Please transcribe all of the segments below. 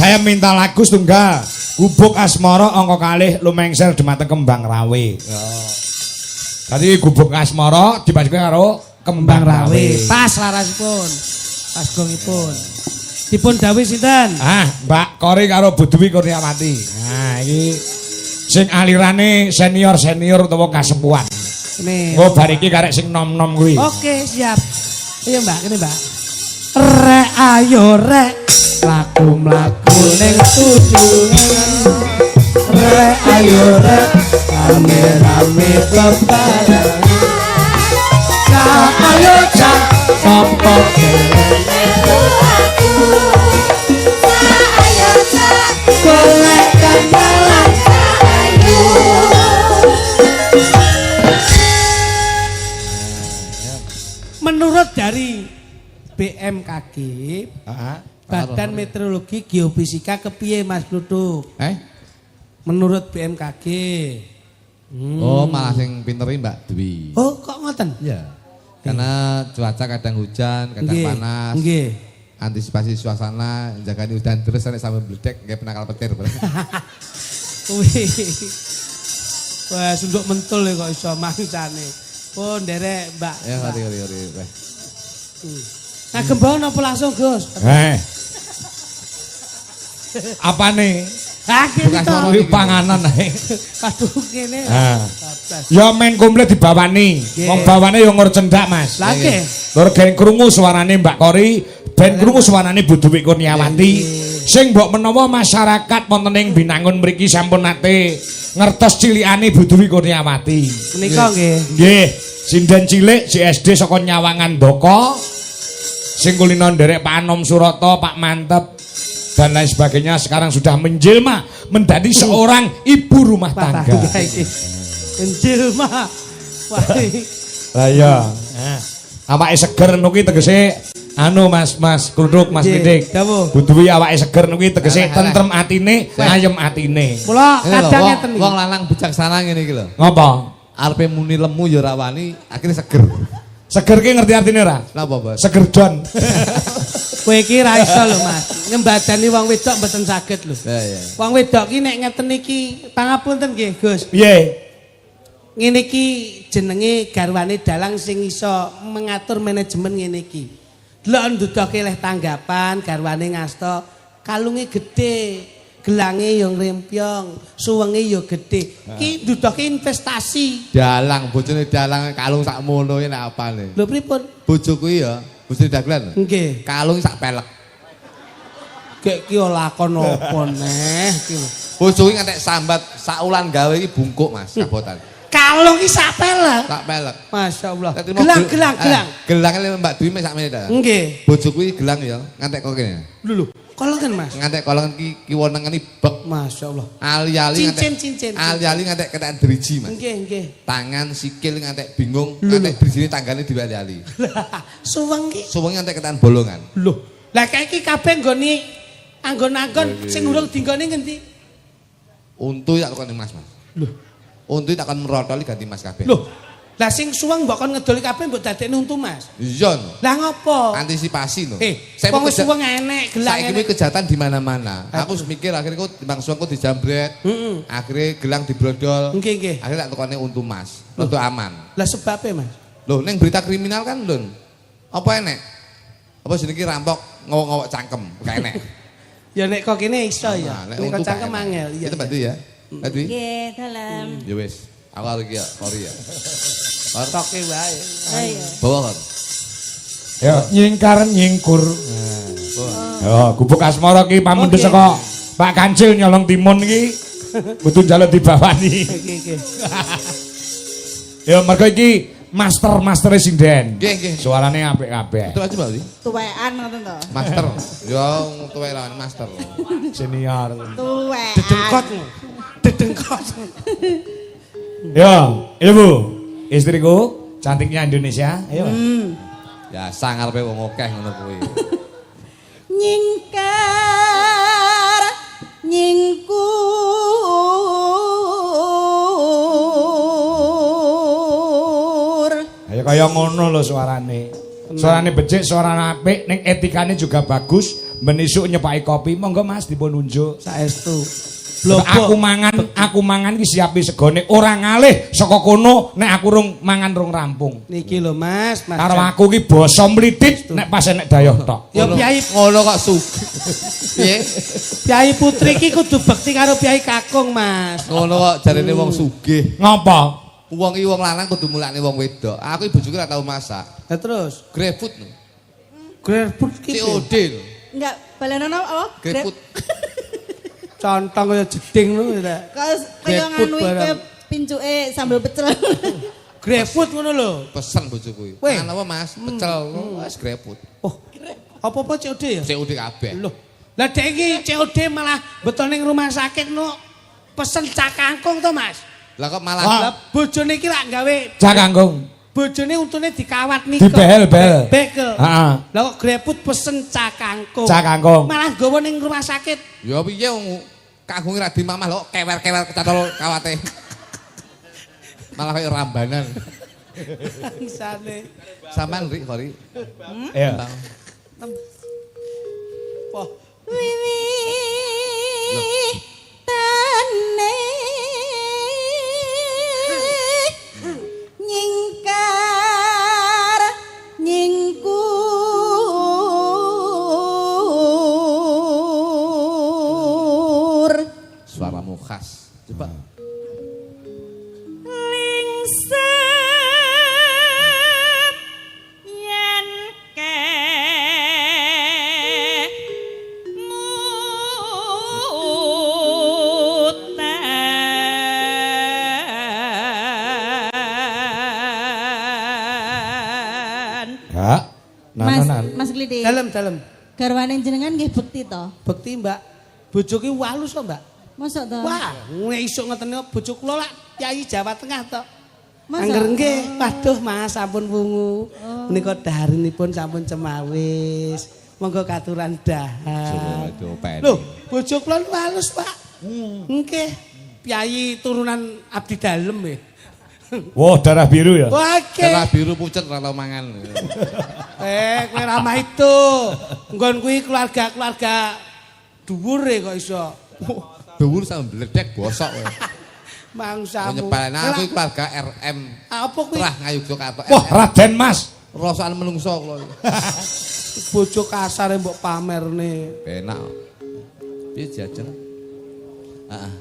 Saya minta lagu setunggal. Gubuk asmara angka kalih lumengsel dhumateng kembang rawe. Tadi gubuk asmara dibandingke karo kembang rawe. Pas larasipun. Pas gongipun. Dipun dawuh sinten? Mbak Kori karo Bu Dwi Kurniawati. Nah, iki sing alirane senior-senior utawa kasepuhan. Oh, bar iki karek sing nom-nom kuwi. Oke, siap. Iya, Mbak, kene, Mbak. Rek ayo rek laku mlaku ning tujuan. Rek ayo rek rame-rame bebareng. Ayo cak sapa aku. Ayo cak golek kandalan ayu. Menurut dari BMKG, Badan Meteorologi Geofisika kepiye Mas Kluthuk? Menurut BMKG. Oh, malah sing pinteri Mbak Dwi. Oh, kok ngoten? Iya. Karena cuaca kadang hujan, kadang panas. Nggih. Antisipasi suasana, jagani udan terus sampai bledek kayak penakal petir. Kuwi. Wah, sunduk mentul kok iso mangsane. Pun nderek, Mbak. Ya, ngeri. Nah, gembang napa langsung, Gus? Apa nih? Bekas kuwi panganan ae. Aduh kene. Ya main komplit dibawani. Wong bawane ya ngur cendak, Mas. Lah nggih. Lur gen krungu suarane Mbak Kori, ben krungu suarane Bu Dwi Kurniawati. Sing mbok menawa masyarakat wonten ing Binangun mriki sampun nate ngertos cilikane Bu Dwi Kurniawati. Menika nggih. Nggih, sinden cilik si SD saka Nyawangan Doko. Sing kulino nderek Pak Anom Surata, Pak Mantep dan lain sebagainya sekarang sudah menjelma menjadi seorang ibu rumah tangga. Menjelma. Wah. Lah iya. Awake seger nuki tegese anu Mas Kluthuk Mas Pitik. Bu Dwi awake seger nuki tegese tentrem atine, ayem atine. Kula kadang ngeten iki. Wong lanang bijaksana ngene iki lho. Ngopo? Arepe muni lemu ya ora wani, akhire seger. Seger ki ngerti artine ora? Napa, Bos? Seger don. Kowe iki ra iso lho, Mas. Nyembadani wong wedok mboten saged lho. Iya. Wong wedok ki nek ngeten iki pangapunten nggih, Gus. Piye? Ngene iki jenenge garwane dalang sing iso mengatur manajemen ngene iki. Delok ndudoke leh tanggapan garwane ngasta, kalunge gedhe, gelange yo ngrempyong, suwenge yo gedhe. Ki ndudoke investasi. Dalang bojone dalang kalung sakmono nek apane. Lho pripun? Bojoku ya, Gusti Daglan. Nggih. Kalung sak pelek. Gek ki lakon apa neh ki. Bojoku ngantek sambat sak ulan gawe iki bungkuk Mas, kabotan. Kalung ki sak pelek. Sak pelek. Masyaallah. Gelang. Gelang Mbak Dwi mek sakmene ta. Nggih. Bojoku iki gelang ya, ngantek kok kene. Lho, kolongan Mas. Ngantek kolongan ki kiwonengane bek. Masyaallah. Ali-ali ngantek cincin. Ali-ali ngantek ketekan driji Mas. Nggih. Tangan sikil ngantek bingung, ngantek drijine tanggane diali-ali. Suweng ki. Suweng ngantek ketekan bolongan. Lho, lah kae iki kabeh nggone anggon-anggon sing urung dinggone ngendi? Untu tak takoni Mas. Lho, untu tak kon merotoli ganti Mas kabeh. Lho, lah sing suweng mbok kon ngedoli kabeh mbok dadekne untu Mas. Iya. Lah ngopo? Antisipasi no. Wong suweng enek, gelang enek. Saiki kejahatan di mana-mana. Aku mikir akhirnya kok timbang suwengku dijambret. Akhirnya gelang dibrodol. Nggih. Akhirnya tak tukone untu Mas. Untuk aman. Lah sebabnya Mas? Loh, ning berita kriminal kan, Lun. Apa enek? Apa jenenge rampok ngowok-ngowok cangkem, gak enek. Ya nek kok kene iso ya. Nek kok cangkem angel. Itu Mbak Dwi ya. Mbak Dwi? Nggih, dalam. Ya wis. Aku iki ya, Kori ya. Toke wae. Ayo. Bawa kan. Ya, nyingkar nyingkur. Oh, gubuk asmara ki pamundhut saka Pak Kancil nyolong timun iki. Kudu njaluk dibawani. Nggih. Ya, mergo iki master sinden. Nggih. Suarane apik kabeh. Itu aja Mbak Dwi. Tuwekan ngoten to. Master. Ya, tuwek lawan master. Senior. Tuwek. Dedengkot. Ya, Ibu, istriku cantiknya Indonesia. Ayo. Ya sang arepe wong akeh ngono kuwi. Nyingkar nyingkur. Ayo kaya ngono lho suarane. Suarane becik, suarane apik, ning etikane juga bagus, ben isuk nyepaki kopi. Monggo Mas dipun unjuk. Saestu. Aku mangan iki siapi segone ora ngalih saka kono nek aku rung mangan rung rampung. Niki lho Mas, Mas. Karo aku ki basa mlithit nek pas nek dayoh tok. Ya Kyai Ngono kok sugih. Piye? Kyai Putri ki kudu bekti karo Kyai Kakung, Mas. Ngono kok jarene wong sugih. Ngopo? Wong iki wong lanang kudu mulakne wong wedok. Aku iki bojoku ora tau masak. Lah terus, GrabFood. GrabFood ki COD lho. Enggak, balenono apa? GrabFood. contong kaya jeding lho ya. Kaya GrabFood nganu iki barang. pincuke sambel pecel. GrabFood ngono lho. Pesen bojoku iki. Weh. Mangan apa Mas? Pecel. Wis GrabFood. Oh. Apa-apa COD ya? COD kabeh. Loh. Lah dek iki COD malah betul ning rumah sakit no pesen cak kangkung to, Mas. Lah kok malah Lah bojone iki lak gawe Cak kangkung. bojone untune dikawat nika. Dibel-bel. Bekel. Heeh. Lah kok GrabFood pesen cak kangkung. Cak kangkung. Malah gawa ning rumah sakit. ya piye wong kagunge ra dimamah lho kewer-kewer kecatol kawate. Malah kaya rambanan. Bangsane. Sampean Rik, Kori. Iya. Wah, Wiwitane nyingkar nyingkur Suaramu khas. Coba. lingsem yen kemutan. Ya. Nananan. Mas Glidi. dalem. Garwane jenengan nggih bekti to? Bekti, Mbak. Bojoki walus to, Mbak. Mosok to? Wah, nek isuk ngoten bojo kula lak Kyai Jawa Tengah to. Masa? Angger nggih, waduh Mas sampun wungu. Menika daharenipun sampun cemawis. Monggo katuran dahar. Lho, bojo kula walus, Pak. Nggih. Kyai turunan abdi dalem nggih. Wah, darah biru ya. Oke. Darah biru pucet ora tau mangan. Kowe ramah itu. Nggon kuwi keluarga-keluarga dhuwur kok iso. Dhuwur sampe bledek bosok kowe. Mangsamu. Nyepelna aku keluarga RM. Apa kuwi? Trah Ngayogyakarta. Wah, Raden Mas. Rasane menungso kula. Bojo kasare mbok pamerne. Enak. Piye jajan? Heeh.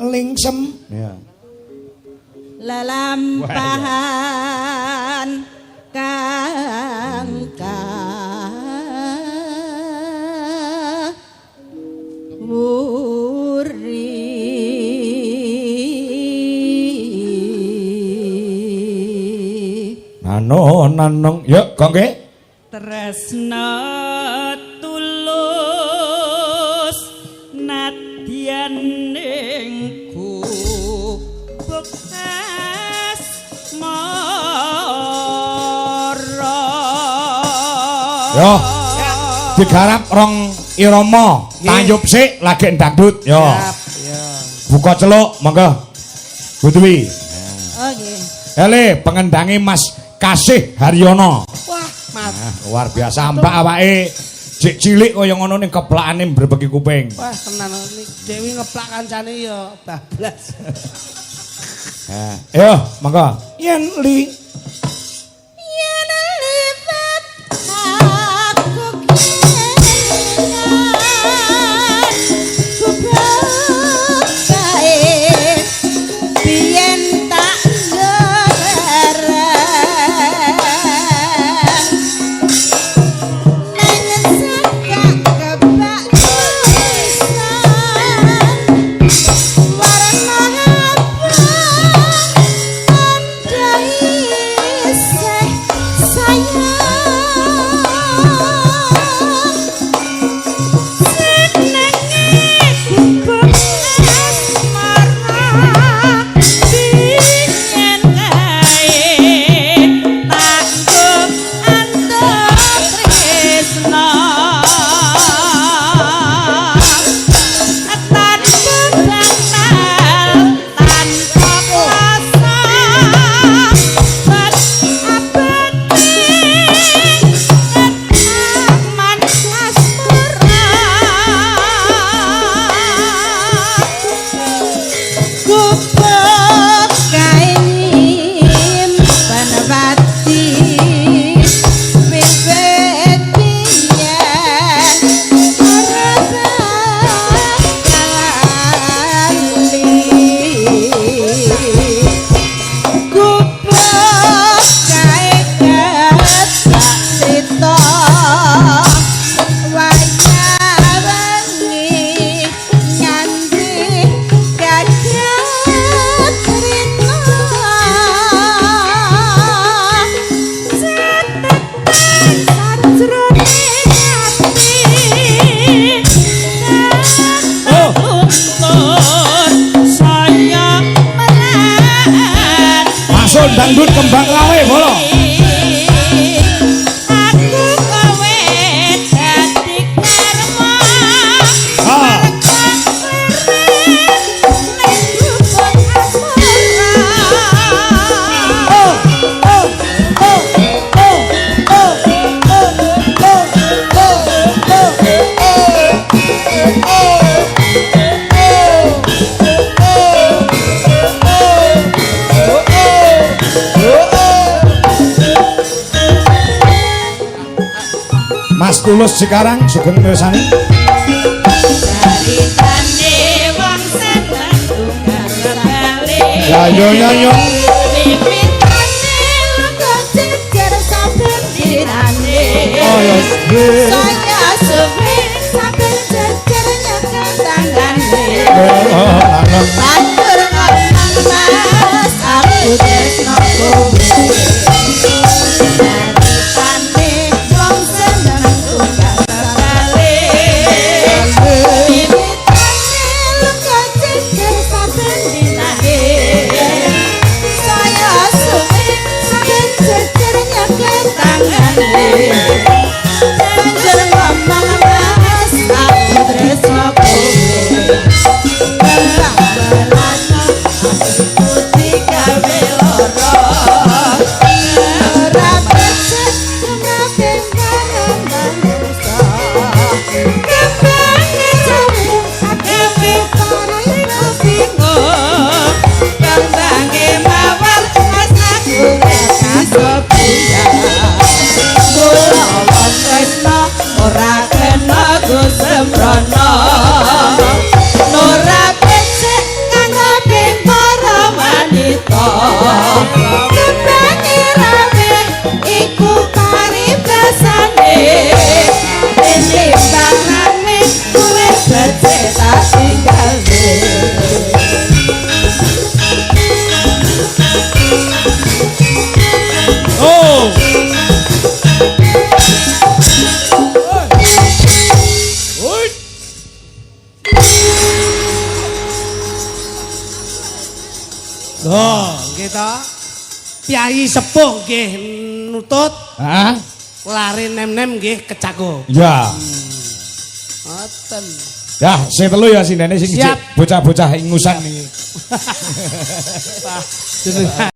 Lingsem. Ya. Lelampahan kang wuri Nanong. Ya, kok nggih? tresna tulus nadyan ningku bekas mara Yo. Digarap rong irama. Tayub sik lagi ndangdut. Yo. Siap, ya. Buka celuk, monggo. Bu Dwi. oh nggih Ele pengendangi Mas Kasih Haryono. Wah, Mas. Luar biasa mbak awake jek cilik kaya ngono ning keplakane mbrebeki kuping. Wah, tenan iki Dewi ngeplak kancane ya bablas. Yo, monggo. Yen li yen libat aku kelingan ku bae biyen tak ngereng nang sakak kebak pisan warna abang andai tulus sekarang sugeng mirsani. Caritane wong seneng tunggal kali. Ya yo yo yo. Mimintane lunga jejer saben dinane. Oh ya. Saya suwe saben jejer nyekel tangane. Matur ngomong mas aku tresno kowe. Caritane wong seneng tunggal kali. Mimintane lunga jejer saben dinane. Saya suwe saben jejer nyekel tangane. Jejer ngomong mas aku tresno kowe. Ora kena Gusembrono Nora becek kanggo ping para wanita Kembangé rame iku paribasane Timbang rame kuwe becek tak tinggalne Oh. Loh, nggih to. Piyayi sepuh nggih nutut, Hah? lare nem-nem nggih kecaku. Ya. Ngoten. Ya, sing telu ya sindene sing Siap. bocah-bocah ingusan iki. Jenengan